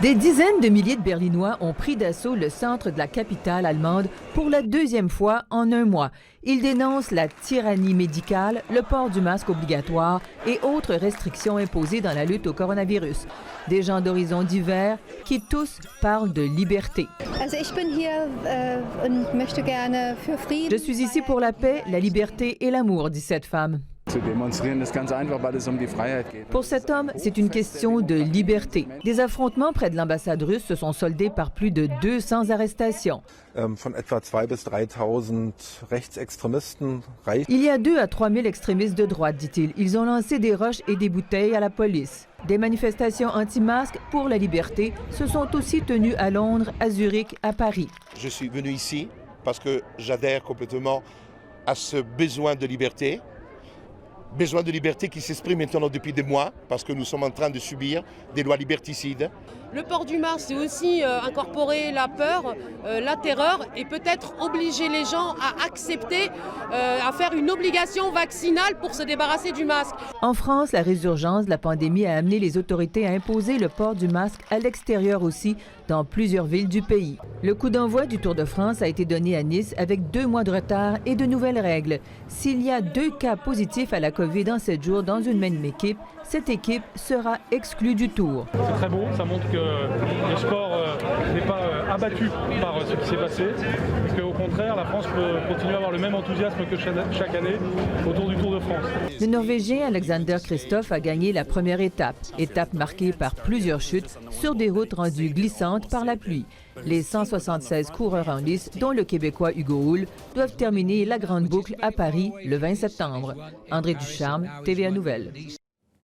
Des dizaines de milliers de Berlinois ont pris d'assaut le centre de la capitale allemande pour la deuxième fois en un mois. Ils dénoncent la tyrannie médicale, le port du masque obligatoire et autres restrictions imposées dans la lutte au coronavirus. Des gens d'horizons divers qui tous parlent de liberté. Je suis ici pour la paix, la liberté et l'amour, dit cette femme. Pour cet homme, c'est une question de liberté. Des affrontements près de l'ambassade russe se sont soldés par plus de 200 arrestations. Il y a 2 à 3 000 extrémistes de droite, dit-il. Ils ont lancé des roches et des bouteilles à la police. Des manifestations anti-masques pour la liberté se sont aussi tenues à Londres, à Zurich, à Paris. Je suis venu ici parce que j'adhère complètement à ce besoin de liberté. Besoin de liberté qui s'exprime maintenant depuis des mois parce que nous sommes en train de subir des lois liberticides. Le port du masque, c'est aussi incorporer la peur, la terreur et peut-être obliger les gens à accepter, à faire une obligation vaccinale pour se débarrasser du masque. En France, la résurgence de la pandémie a amené les autorités à imposer le port du masque à l'extérieur aussi, dans plusieurs villes du pays. Le coup d'envoi du Tour de France a été donné à Nice avec 2 mois de retard et de nouvelles règles. S'il y a 2 cas positifs à la COVID en 7 jours dans une même équipe, cette équipe sera exclue du Tour. C'est très beau, ça montre que le sport n'est pas abattu par ce qui s'est passé, et qu'au contraire, la France peut continuer à avoir le même enthousiasme que chaque année autour du Tour de France. Le Norvégien Alexander Kristoff a gagné la première étape marquée par plusieurs chutes sur des routes rendues glissantes par la pluie. Les 176 coureurs en lice, dont le Québécois Hugo Hull, doivent terminer la grande boucle à Paris le 20 septembre. André Ducharme, TVA Nouvelles.